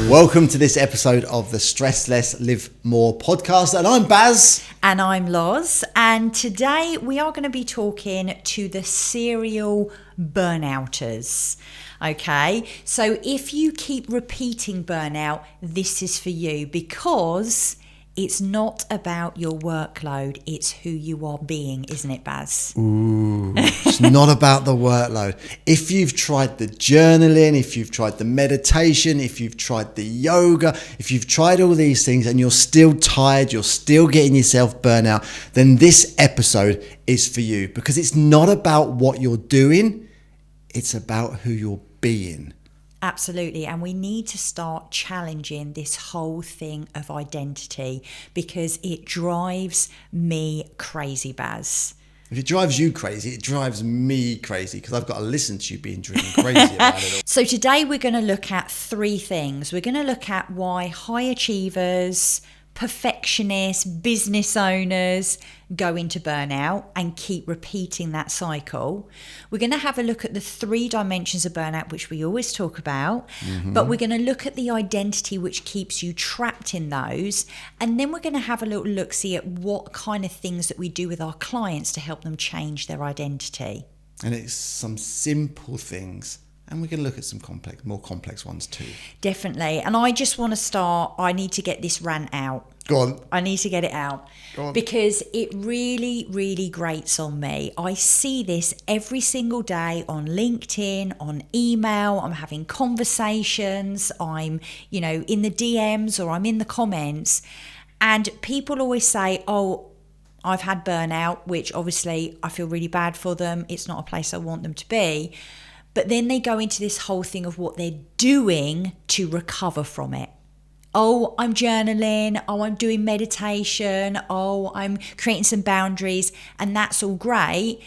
Welcome to this episode of the Stress Less, Live More podcast. And I'm Baz. And I'm Loz. And today we are going to be talking to the serial burnouters. Okay, so if you keep repeating burnout, this is for you, because it's not about your workload, it's who you are being, isn't it, Baz? Ooh, it's not about the workload. If you've tried the journaling, if you've tried the meditation, if you've tried the yoga, if you've tried all these things and you're still tired, you're still getting yourself burnt out, then this episode is for you, because it's not about what you're doing, it's about who you're being. Absolutely. And we need to start challenging this whole thing of identity, because it drives me crazy, Baz. If it drives you crazy, it drives me crazy, because I've got to listen to you being driven crazy about it all. So today we're going to look at three things. We're going to look at why high achievers, perfectionists, business owners go into burnout and keep repeating that cycle. We're going to have a look at the 3 dimensions of burnout, which we always talk about, but we're going to look at the identity which keeps you trapped in those. And then we're going to have a little look-see at what kind of things that we do with our clients to help them change their identity. And it's some simple things. And we're going to look at some more complex ones too. Definitely. And I just want to start, I need to get this rant out. Go on. I need to get it out. Go on. Because it really, really grates on me. I see this every single day on LinkedIn, on email. I'm having conversations. I'm, in the DMs or I'm in the comments. And people always say, oh, I've had burnout, which obviously I feel really bad for them. It's not a place I want them to be. But then they go into this whole thing of what they're doing to recover from it. Oh, I'm journaling. Oh, I'm doing meditation. Oh, I'm creating some boundaries. And that's all great.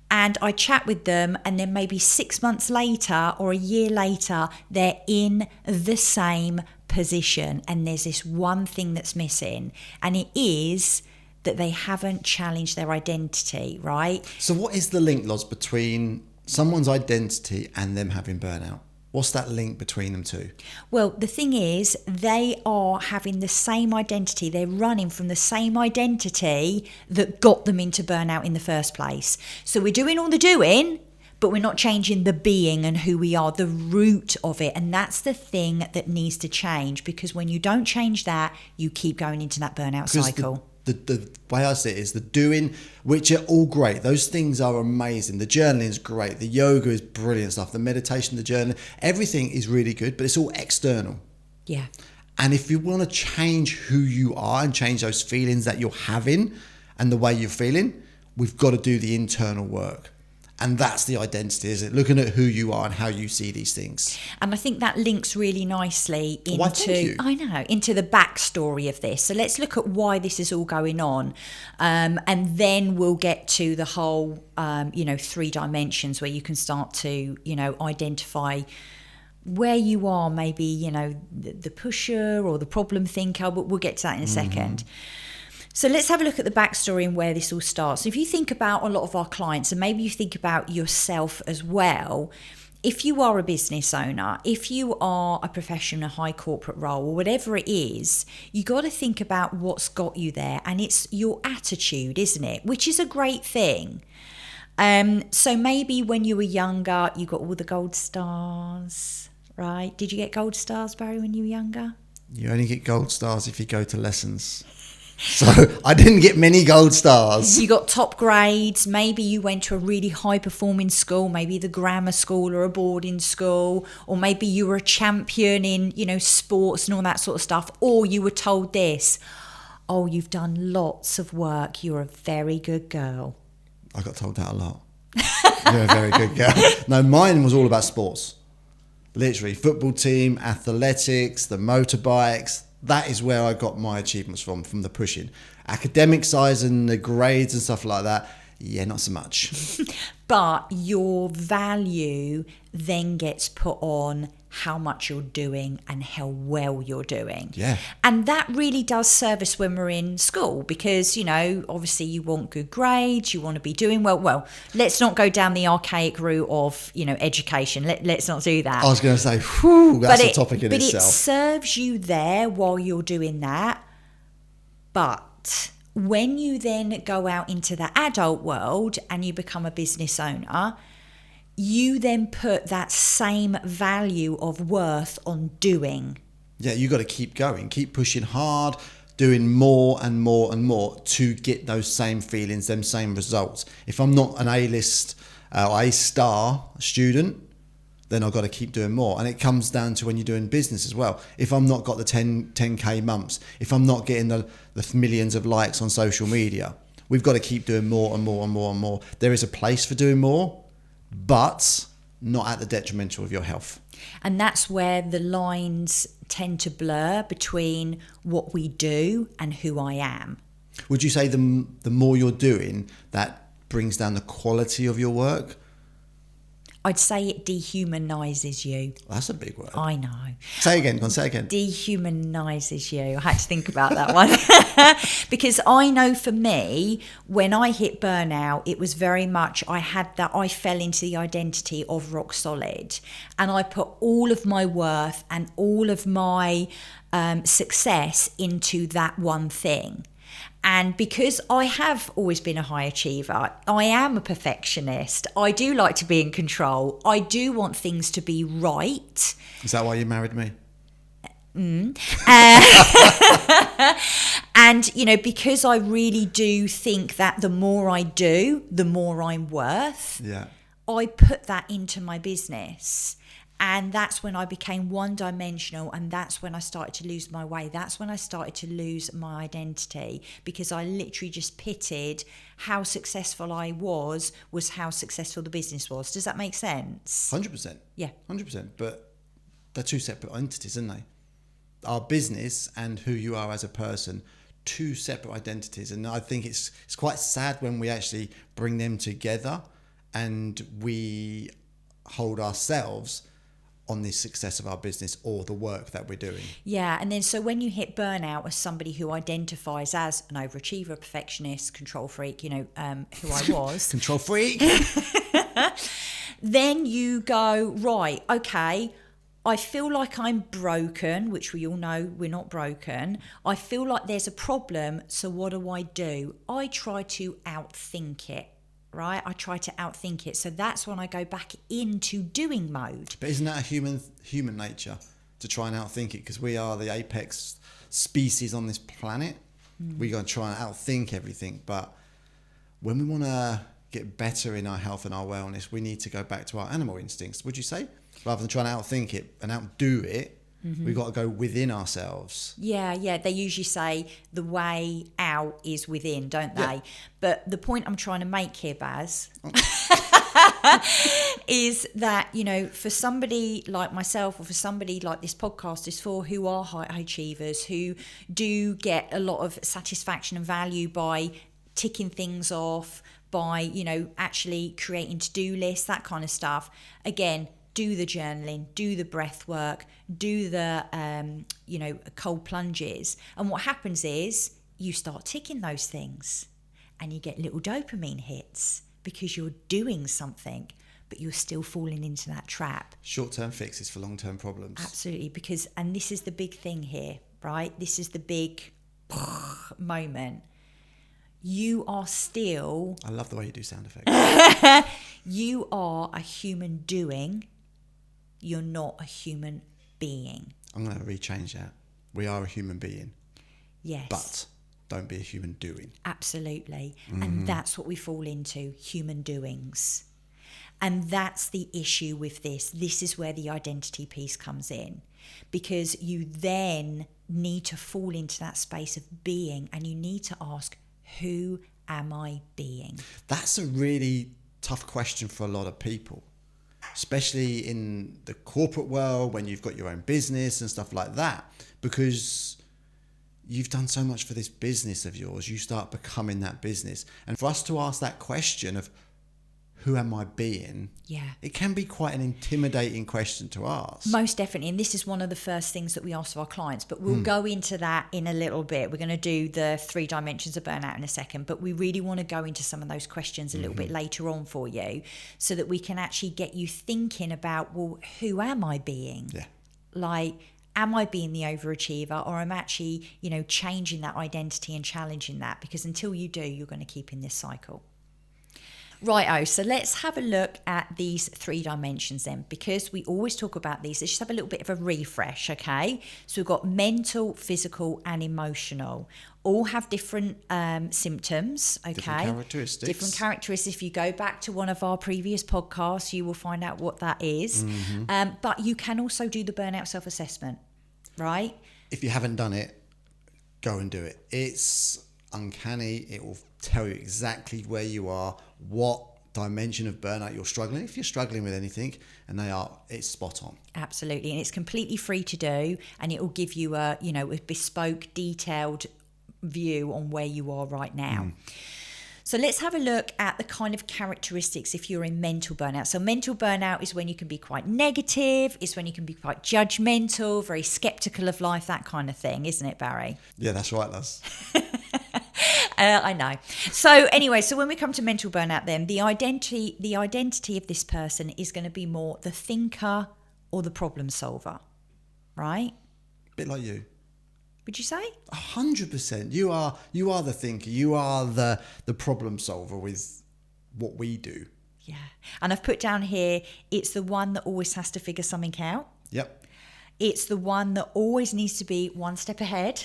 And I chat with them, and then maybe 6 months later or a year later, they're in the same position. And there's this one thing that's missing. And it is that they haven't challenged their identity, right? So what is the link, Loz, between someone's identity and them having burnout? What's that link between them two? Well, the thing is, they are having the same identity. They're running from the same identity that got them into burnout in the first place. So we're doing all the doing, but we're not changing the being and who we are, the root of it. And that's the thing that needs to change, because when you don't change that, you keep going into that burnout cycle. The way I see it is the doing, which are all great. Those things are amazing. The journaling is great. The yoga is brilliant stuff. The meditation, the journaling, everything is really good, but it's all external. Yeah. And if you want to change who you are and change those feelings that you're having and the way you're feeling, we've got to do the internal work. And that's the identity, is it? Looking at who you are and how you see these things. And I think that links really nicely Why, thank you. into the backstory of this. So let's look at why this is all going on. And then we'll get to the whole, 3 dimensions where you can start to, identify where you are, maybe, the pusher or the problem thinker, but we'll get to that in a second. So let's have a look at the backstory and where this all starts. So if you think about a lot of our clients, and maybe you think about yourself as well, if you are a business owner, if you are a professional, a high corporate role, or whatever it is, you got to think about what's got you there. And it's your attitude, isn't it? Which is a great thing. So maybe when you were younger, you got all the gold stars, right? Did you get gold stars, Barry, when you were younger? You only get gold stars if you go to lessons. So I didn't get many gold stars. You got top grades. Maybe you went to a really high performing school, maybe the grammar school or a boarding school, or maybe you were a champion in, sports and all that sort of stuff. Or you were told this, oh, you've done lots of work. You're a very good girl. I got told that a lot. You're a very good girl. No, mine was all about sports. Literally, football team, athletics, the motorbikes. That is where I got my achievements from the pushing. Academic size and the grades and stuff like that, Yeah, not so much. But your value then gets put on how much you're doing and how well you're doing. Yeah. And that really does serve us when we're in school because, you know, obviously you want good grades, you want to be doing well. Well, let's not go down the archaic route of, you know, education. Let's not do that. I was going to say, whew, that's a topic in itself. itself. But it serves you there while you're doing that. But when you then go out into the adult world and you become a business owner, you then put that same value of worth on doing. Yeah, you got to keep going, keep pushing hard, doing more and more and more to get those same feelings, them same results. If I'm not an A-list, A-star student, then I've got to keep doing more. And it comes down to when you're doing business as well. If I'm not got the 10K months, if I'm not getting the millions of likes on social media, we've got to keep doing more and more and more and more. There is a place for doing more, but not at the detrimental of your health. And that's where the lines tend to blur between what we do and who I am. Would you say the more you're doing, that brings down the quality of your work? I'd say it dehumanises you. That's a big word. I know. Say again, go on, say again. Dehumanises you. I had to think about that one. Because I know for me, when I hit burnout, it was very much, I fell into the identity of Rocksolid. And I put all of my worth and all of my success into that one thing. And because I have always been a high achiever, I am a perfectionist. I do like to be in control. I do want things to be right. Is that why you married me? And, you know, because I really do think that the more I do, the more I'm worth. Yeah. I put that into my business. And that's when I became one-dimensional, and that's when I started to lose my way. That's when I started to lose my identity, because I literally just pitted how successful I was how successful the business was. Does that make sense? 100%. Yeah. 100%. But they're two separate entities, aren't they? Our business and who you are as a person, two separate identities. And I think it's quite sad when we actually bring them together and we hold ourselves on the success of our business or the work that we're doing. Yeah, and then so when you hit burnout as somebody who identifies as an overachiever, perfectionist, control freak, you know, who I was. Control freak. Then you go, right, okay, I feel like I'm broken, which we all know we're not broken. I feel like there's a problem, so what do? I try to outthink it. Right, I try to outthink it. So that's when I go back into doing mode. But isn't that a human nature to try and outthink it? Because we are the apex species on this planet. We're going to try and outthink everything. But when we want to get better in our health and our wellness, we need to go back to our animal instincts, would you say? Rather than trying to outthink it and outdo it, we've got to go within ourselves. Yeah. They usually say the way out is within, don't they? Yeah. But the point I'm trying to make here, Baz, is that, you know, for somebody like myself or for somebody like this podcast is for, who are high achievers, who do get a lot of satisfaction and value by ticking things off, by, you know, actually creating to-do lists, that kind of stuff. Again, do the journaling, do the breath work, do the, cold plunges. And what happens is you start ticking those things and you get little dopamine hits because you're doing something, but you're still falling into that trap. Short-term fixes for long-term problems. Absolutely, because, and this is the big thing here, right? This is the big moment. You are still... I love the way you do sound effects. You are a human doing. You're not a human being. I'm going to rechange that. We are a human being. Yes. But don't be a human doing. Absolutely. And that's what we fall into, human doings. And that's the issue with this. This is where the identity piece comes in, because you then need to fall into that space of being, and you need to ask, who am I being? That's a really tough question for a lot of people, especially in the corporate world when you've got your own business and stuff like that, because you've done so much for this business of yours, you start becoming that business. And for us to ask that question of, who am I being? Yeah. It can be quite an intimidating question to ask. Most definitely. And this is one of the first things that we ask of our clients, but we'll go into that in a little bit. We're going to do the 3 dimensions of burnout in a second, but we really want to go into some of those questions a little bit later on for you so that we can actually get you thinking about, well, who am I being? Yeah. Like, am I being the overachiever, or am I actually, changing that identity and challenging that? Because until you do, you're going to keep in this cycle. Righto, so let's have a look at these 3 dimensions then, because we always talk about these. Let's just have a little bit of a refresh, okay? So we've got mental, physical, and emotional. All have different symptoms, okay? Different characteristics. Different characteristics. If you go back to one of our previous podcasts, you will find out what that is. But you can also do the burnout self-assessment, right? If you haven't done it, go and do it. It's uncanny. It will tell you exactly where you are, what dimension of burnout you're struggling. If you're struggling with anything, and it's spot on. Absolutely. And it's completely free to do, and it will give you a bespoke, detailed view on where you are right now. So let's have a look at the kind of characteristics if you're in mental burnout. So mental burnout is when you can be quite negative, it's when you can be quite judgmental, very skeptical of life, that kind of thing, isn't it, Barry? Yeah, that's right, Luz. I know. So anyway, so when we come to mental burnout, then the identity of this person is going to be more the thinker or the problem solver, right? Bit like you. Would you say? 100%. You are the thinker. You are the problem solver with what we do. Yeah. And I've put down here, it's the one that always has to figure something out. Yep. It's the one that always needs to be one step ahead.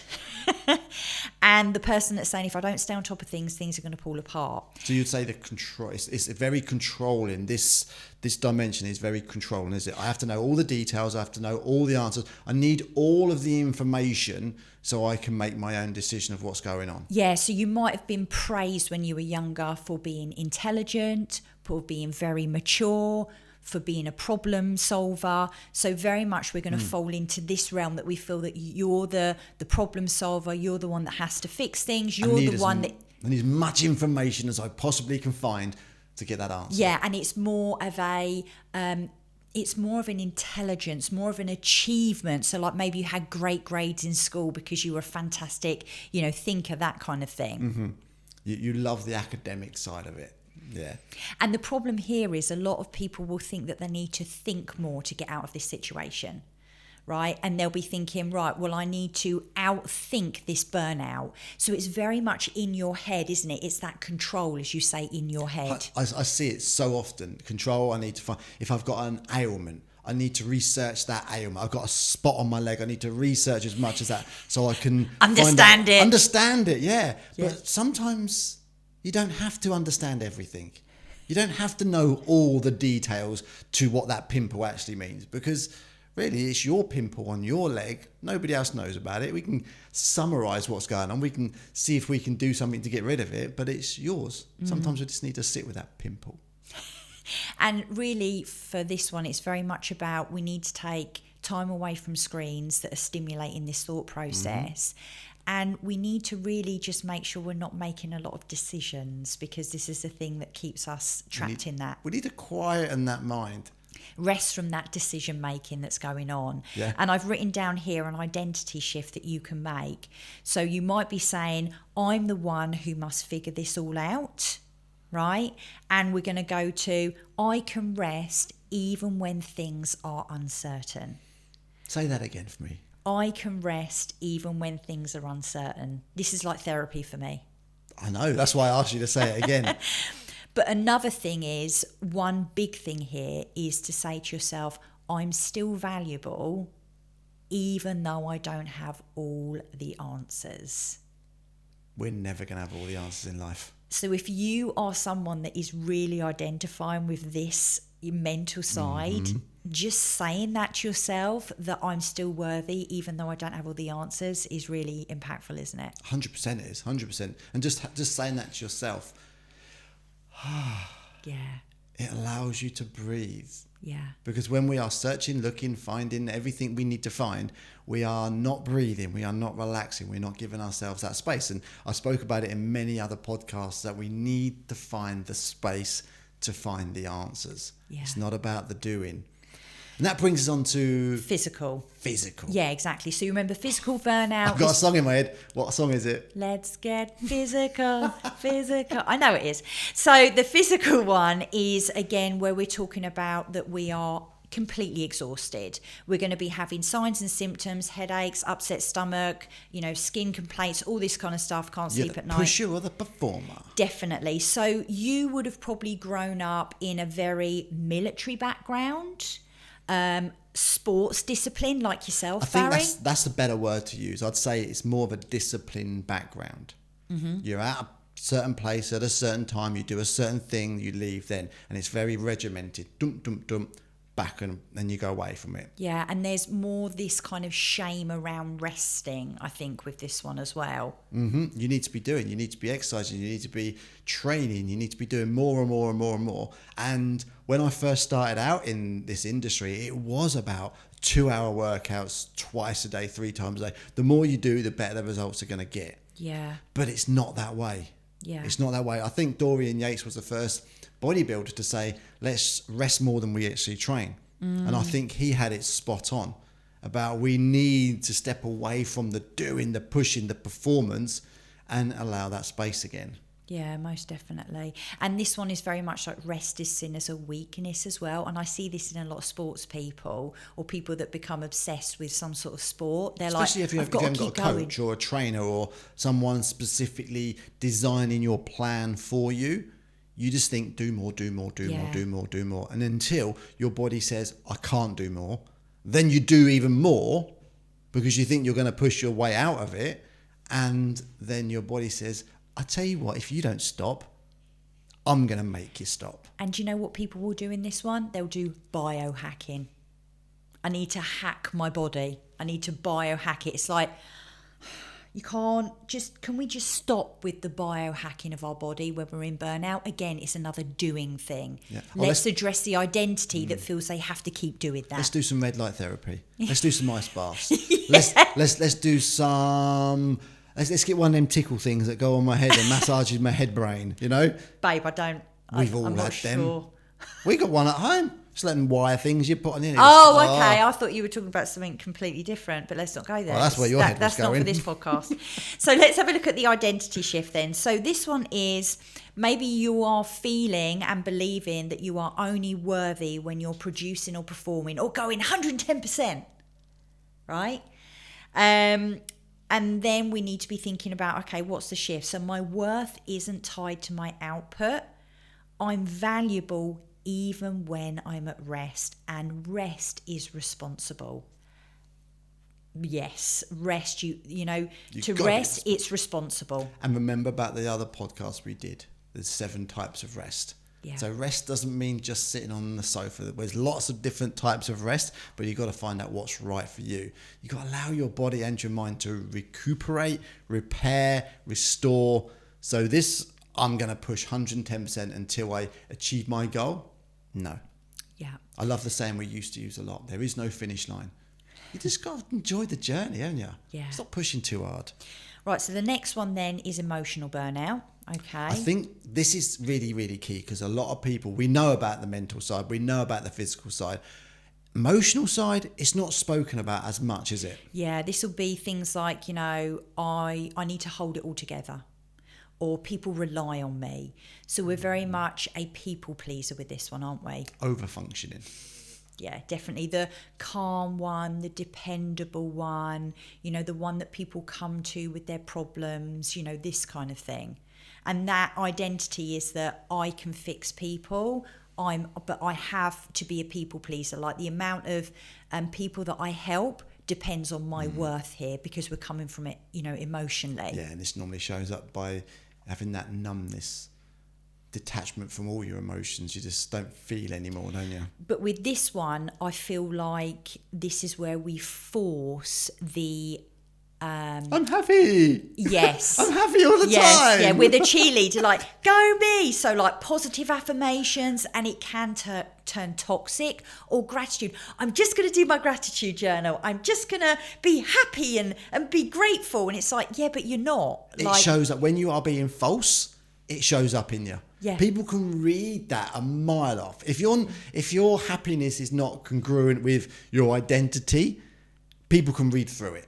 And the person that's saying, if I don't stay on top of things, things are going to fall apart. So you'd say the control, it's very controlling. This dimension is very controlling, is it? I have to know all the details. I have to know all the answers. I need all of the information so I can make my own decision of what's going on. Yeah, so you might have been praised when you were younger for being intelligent, for being very mature, for being a problem solver. So very much we're going to fall into this realm that we feel that you're the problem solver, you're the one that has to fix things, you're the one that... I need as much information as I possibly can find to get that answer. Yeah, and it's more of an intelligence, more of an achievement. So like maybe you had great grades in school because you were a fantastic, thinker, that kind of thing. Mm-hmm. You love the academic side of it. Yeah. And the problem here is a lot of people will think that they need to think more to get out of this situation, right? And they'll be thinking, right, well, I need to outthink this burnout. So it's very much in your head, isn't it? It's that control, as you say, in your head. I see it so often. Control, I need to find, if I've got an ailment, I need to research that ailment. I've got a spot on my leg. I need to research as much as that so I can Understand it, yeah. But sometimes you don't have to understand everything. You don't have to know all the details to what that pimple actually means, because really it's your pimple on your leg. Nobody else knows about it. We can summarize what's going on. We can see if we can do something to get rid of it, but it's yours. Sometimes we just need to sit with that pimple. And really for this one, it's very much about we need to take time away from screens that are stimulating this thought process. And we need to really just make sure we're not making a lot of decisions, because this is the thing that keeps us trapped in that. We need to quieten that mind. Rest from that decision making that's going on. Yeah. And I've written down here an identity shift that you can make. So you might be saying, I'm the one who must figure this all out, right? And we're going to go to, I can rest even when things are uncertain. Say that again for me. I can rest even when things are uncertain. This is like therapy for me. I know, that's why I asked you to say it again. But another thing is, one big thing here is to say to yourself, I'm still valuable even though I don't have all the answers. We're never going to have all the answers in life. So if you are someone that is really identifying with this mental side, just saying that to yourself, that I'm still worthy even though I don't have all the answers, is really impactful, isn't it? 100% it is, 100%. And just saying that to yourself, Yeah. It allows you to breathe. Yeah. Because when we are searching, looking, finding everything we need to find, we are not breathing, we are not relaxing, we're not giving ourselves that space. And I spoke about it in many other podcasts that we need to find the space to find the answers. Yeah. It's not about the doing. And that brings us on to Physical. Yeah, exactly. So you remember physical burnout. I've got a song in my head. What song is it? Let's get physical, physical. I know it is. So the physical one is, again, where we're talking about that we are completely exhausted. We're going to be having signs and symptoms, headaches, upset stomach, skin complaints, all this kind of stuff, can't sleep at night. Pusher or the performer? Definitely. So you would have probably grown up in a very military background. Sports discipline like yourself, Barry? I think that's a better word to use. I'd say it's more of a disciplined background. Mm-hmm. You're at a certain place at a certain time, you do a certain thing, you leave then, and it's very regimented. Dump, dump, dump, back, and then you go away from it. Yeah, and there's more this kind of shame around resting, I think, with this one as well. Mm-hmm. You need to be doing, you need to be exercising, you need to be training, you need to be doing more and more and more and more. And when I first started out in this industry, it was about 2-hour workouts twice a day, 3 times a day. The more you do, the better the results are going to get. Yeah. But it's not that way. Yeah. It's not that way. I think Dorian Yates was the first bodybuilder to say, let's rest more than we actually train. And I think he had it spot on about we need to step away from the doing, the pushing, the performance, and allow that space again. Yeah, most definitely. And this one is very much like rest is seen as a weakness as well. And I see this in a lot of sports people or people that become obsessed with some sort of sport. They're especially like, if you haven't got a coach or a trainer or someone specifically designing your plan for you. You just think do more. And until your body says, I can't do more, then you do even more because you think you're going to push your way out of it. And then your body says, I tell you what, if you don't stop, I'm going to make you stop. And do you know what people will do in this one? They'll do biohacking. I need to hack my body. I need to biohack it. It's like, can we just stop with the biohacking of our body when we're in burnout? Again, it's another doing thing. Yeah. Let's address the identity that feels they have to keep doing that. Let's do some red light therapy. Let's do some ice baths. Yeah. Let's do some... Let's get one of them tickle things that go on my head and massages my head brain, Babe, I'm all not had sure. them. We got one at home. Just letting wire things you're putting in. Okay. I thought you were talking about something completely different, but let's not go there. Well, that's where your head was going. That's not for this podcast. So let's have a look at the identity shift then. So this one is maybe you are feeling and believing that you are only worthy when you're producing or performing or going 110%, right? And then we need to be thinking about, okay, what's the shift? So my worth isn't tied to my output. I'm valuable even when I'm at rest, and rest is responsible. Yes, rest, to rest, it's responsible. And remember about the other podcast we did, there's 7 types of rest. Yeah. So rest doesn't mean just sitting on the sofa. There's lots of different types of rest, but you've got to find out what's right for you. You've got to allow your body and your mind to recuperate, repair, restore. So this, I'm going to push 110% until I achieve my goal. No. Yeah. I love the saying we used to use a lot. There is no finish line. You just got to enjoy the journey, haven't you? Yeah. Stop pushing too hard. Right, so the next one then is emotional burnout. Okay. I think this is really, really key because a lot of people, we know about the mental side, we know about the physical side. Emotional side, it's not spoken about as much, is it? Yeah, this will be things like, I need to hold it all together, or people rely on me. So we're very much a people pleaser with this one, aren't we? Overfunctioning. Yeah, definitely. The calm one, the dependable one, the one that people come to with their problems, this kind of thing. And that identity is that I can fix people, but I have to be a people pleaser. Like the amount of people that I help depends on my worth here because we're coming from it, emotionally. Yeah, and this normally shows up by having that numbness, detachment from all your emotions. You just don't feel anymore, don't you? But with this one, I feel like this is where we force the I'm happy. Yes. I'm happy all the time. Yeah, we're the cheerleader, like, go me. So like positive affirmations, and it can turn toxic. Or gratitude. I'm just going to do my gratitude journal. I'm just going to be happy and be grateful. And it's like, yeah, but you're not. It shows up when you are being false. It shows up in you. Yeah. People can read that a mile off. If your happiness is not congruent with your identity, people can read through it.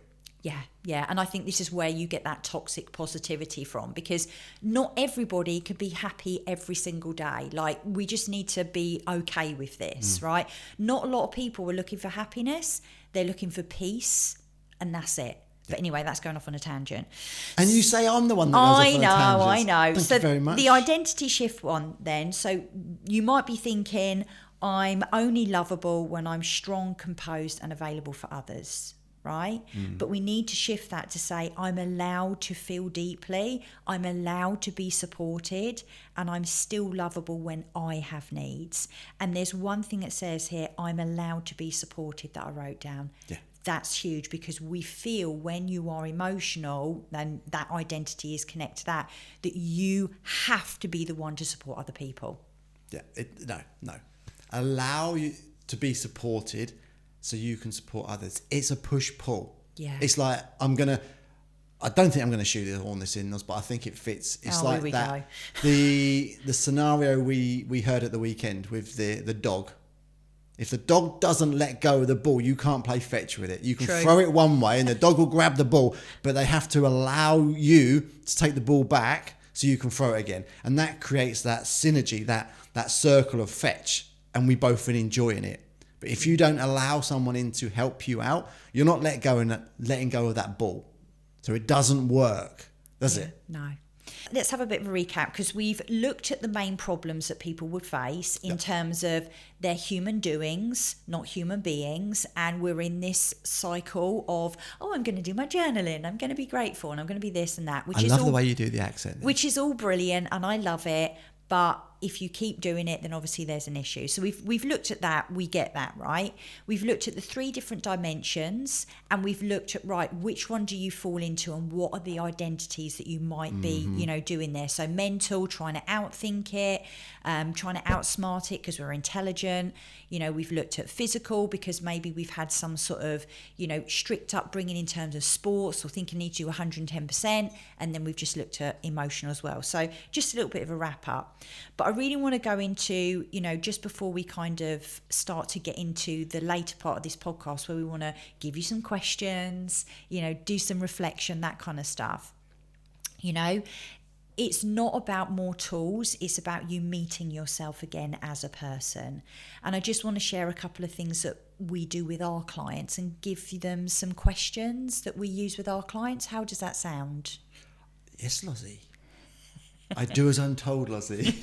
Yeah. And I think this is where you get that toxic positivity from, because not everybody can be happy every single day. Like, we just need to be okay with this, right? Not a lot of people are looking for happiness. They're looking for peace, and that's it. But anyway, that's going off on a tangent. And you say I'm the one that goes off on a tangent. I know. Thank you very much. The identity shift one then. So you might be thinking, I'm only lovable when I'm strong, composed and available for others, right? But we need to shift that to say, I'm allowed to feel deeply. I'm allowed to be supported, and I'm still lovable when I have needs. And there's one thing that says here, I'm allowed to be supported, that I wrote down. Yeah. That's huge, because we feel when you are emotional, then that identity is connected to that you have to be the one to support other people. Yeah. No. Allow you to be supported so you can support others. It's a push-pull. Yeah. It's like, I don't think I'm going to shoot all this in, but I think it fits. It's like that. The scenario we heard at the weekend with the dog. If the dog doesn't let go of the ball, you can't play fetch with it. You can throw it one way and the dog will grab the ball, but they have to allow you to take the ball back so you can throw it again. And that creates that synergy, that circle of fetch, and we both been enjoying it. But if you don't allow someone in to help you out, you're not letting go of that ball. So it doesn't work, does it? No. Let's have a bit of a recap, because we've looked at the main problems that people would face in terms of their human doings, not human beings. And we're in this cycle of, I'm going to do my journaling, I'm going to be grateful, and I'm going to be this and that. I love the way you do the accent. Which is all brilliant, and I love it. But if you keep doing it, then obviously there's an issue. So we've looked at that. We get that, right? We've looked at the 3 different dimensions, and we've looked at, right, which one do you fall into, and what are the identities that you might be, doing there? So mental, trying to outthink it, trying to outsmart it because we're intelligent. We've looked at physical, because maybe we've had some sort of, strict upbringing in terms of sports, or thinking need to do 110%. And then we've just looked at emotional as well. So just a little bit of a wrap up. But I really want to go into, just before we kind of start to get into the later part of this podcast, where we want to give you some questions, do some reflection, that kind of stuff. It's not about more tools. It's about you meeting yourself again as a person. And I just want to share a couple of things that we do with our clients and give them some questions that we use with our clients. How does that sound? Yes, Lozzie. I do as I'm told, Lozzie.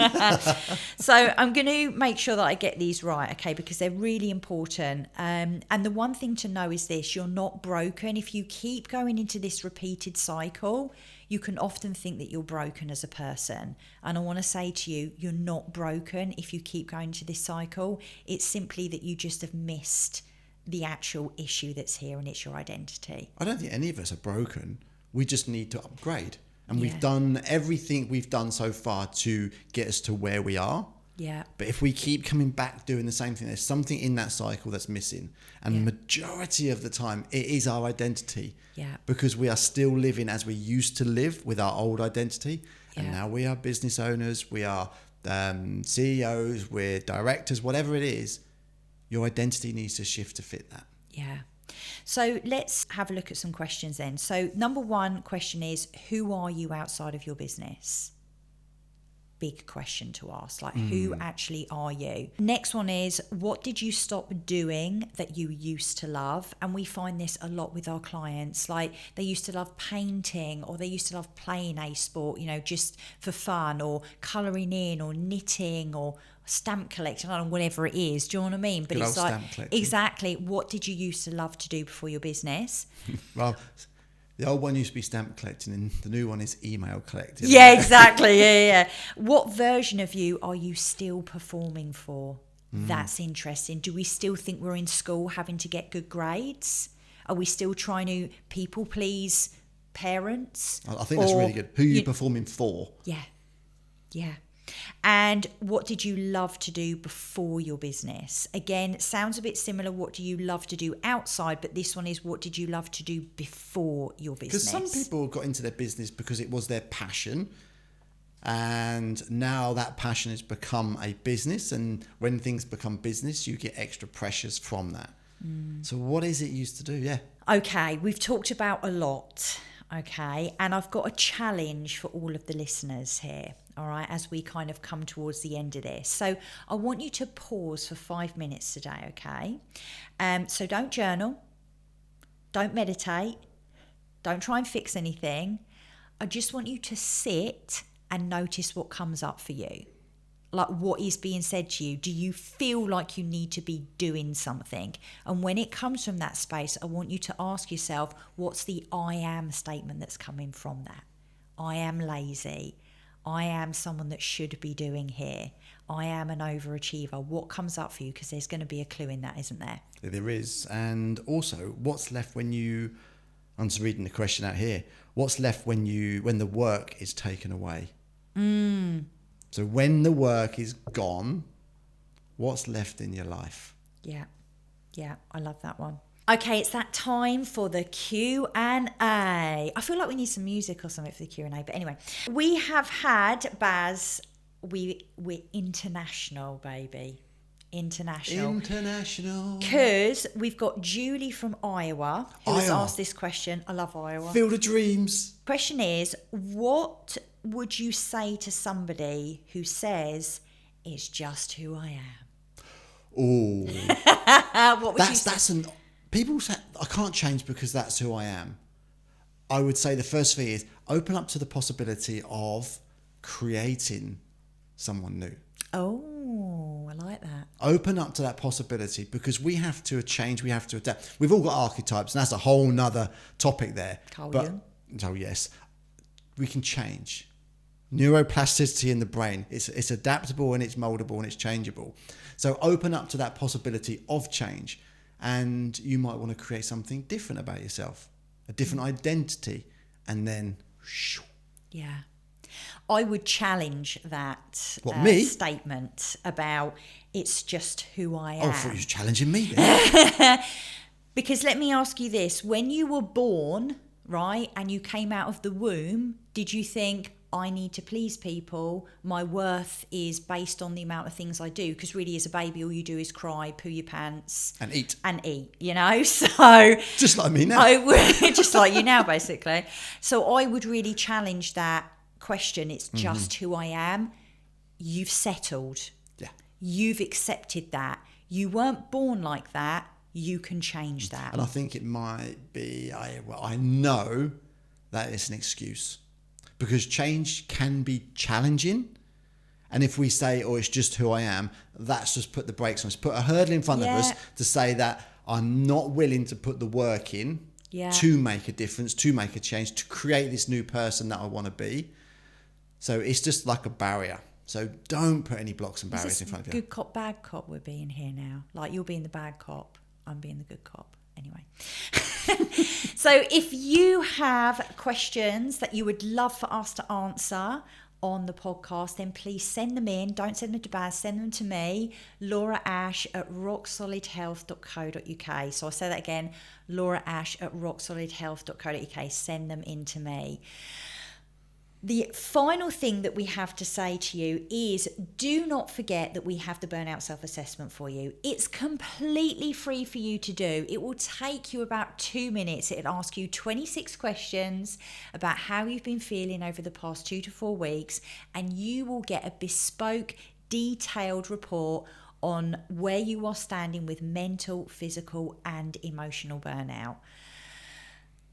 So I'm going to make sure that I get these right, okay, because they're really important. And the one thing to know is this: you're not broken. If you keep going into this repeated cycle, you can often think that you're broken as a person. And I want to say to you, you're not broken if you keep going to this cycle. It's simply that you just have missed the actual issue that's here, and it's your identity. I don't think any of us are broken. We just need to upgrade. And we've done everything we've done so far to get us to where we are. Yeah. But if we keep coming back doing the same thing, there's something in that cycle that's missing. And the majority of the time, it is our identity. Yeah. Because we are still living as we used to live with our old identity. Yeah. And now we are business owners, we are CEOs, we're directors, whatever it is. Your identity needs to shift to fit that. Yeah. So let's have a look at some questions then. So number 1 question is, who are you outside of your business? Big question to ask, like who actually are you? Next one is, what did you stop doing that you used to love? And we find this a lot with our clients. Like, they used to love painting, or they used to love playing a sport, just for fun, or colouring in, or knitting, or stamp collecting, I don't know, whatever it is. Do you know what I mean? But it's like, exactly, what did you used to love to do before your business? Well, the old one used to be stamp collecting, and the new one is email collecting. Yeah, exactly. Yeah. What version of you are you still performing for? That's interesting. Do we still think we're in school having to get good grades? Are we still trying to people please parents? I think that's really good. Who are you performing for? Yeah. Yeah. And what did you love to do before your business? Again, it sounds a bit similar. What do you love to do outside? But this one is, what did you love to do before your business? Because some people got into their business because it was their passion. And now that passion has become a business. And when things become business, you get extra pressures from that. So what is it you used to do? Yeah. Okay, we've talked about a lot. Okay, and I've got a challenge for all of the listeners here, all right, as we kind of come towards the end of this. So I want you to pause for 5 minutes today, okay? So don't journal, don't meditate, don't try and fix anything. I just want you to sit and notice what comes up for you. Like, what is being said to you? Do you feel like you need to be doing something? And when it comes from that space, I want you to ask yourself, what's the I am statement that's coming from that? I am lazy. I am someone that should be doing here. I am an overachiever. What comes up for you? Because there's going to be a clue in that, isn't there? There is. And also, what's left when you, I'm just reading the question out here, what's left when the work is taken away? So when the work is gone, what's left in your life? Yeah, I love that one. Okay, it's that time for the Q&A. I feel like we need some music or something for the Q&A, but anyway. We have had, Baz, we're international, baby. International. Because we've got Julie from Iowa who has asked this question. I love Iowa. Field of Dreams. Question is, what would you say to somebody who says, it's just who I am? Oh. What would you say? People say, I can't change because that's who I am. I would say the first thing is open up to the possibility of creating someone new. Oh, I like that. Open up to that possibility, because we have to change, we have to adapt. We've all got archetypes, and that's a whole nother topic there. Oh, yes. We can change. Neuroplasticity in the brain, it's adaptable and it's moldable and it's changeable. So open up to that possibility of change, and you might want to create something different about yourself, a different identity, and then yeah. I would challenge that statement about it's just who I am. Oh, I thought you were challenging me then. Because let me ask you this, when you were born, right, and you came out of the womb, did you think, I need to please people, my worth is based on the amount of things I do? Because really, as a baby, all you do is cry, poo your pants. And eat, you know? So just like me now. Just like you now, basically. So I would really challenge that question. It's just who I am. You've settled. Yeah. You've accepted that. You weren't born like that. You can change that. And I think it might be, I know that it's an excuse, because change can be challenging. And if we say, oh, it's just who I am, that's just put the brakes on. It's put a hurdle in front of us to say that I'm not willing to put the work in to make a difference, to make a change, to create this new person that I want to be. So it's just like a barrier. So don't put any blocks and barriers in front of you. Good cop, bad cop we're being here now. Like, you're being the bad cop, I'm being the good cop. Anyway. So if you have questions that you would love for us to answer on the podcast, then please send them in. Don't send them to Baz, send them to me, Laura Ash at rocksolidhealth.co.uk. So I'll say that again, Laura Ash at rocksolidhealth.co.uk. Send them in to me. The final thing that we have to say to you is, do not forget that we have the Burnout Self-Assessment for you. It's completely free for you to do. It will take you about 2 minutes. It'll ask you 26 questions about how you've been feeling over the past 2 to 4 weeks, and you will get a bespoke, detailed report on where you are standing with mental, physical, and emotional burnout.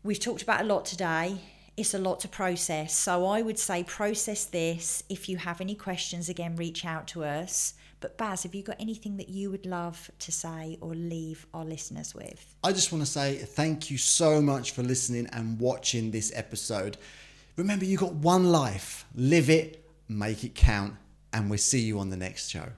We've talked about a lot today. It's a lot to process. So I would say process this. If you have any questions, again, reach out to us. But Baz, have you got anything that you would love to say or leave our listeners with? I just want to say thank you so much for listening and watching this episode. Remember, you got one life. Live it, make it count, and we'll see you on the next show.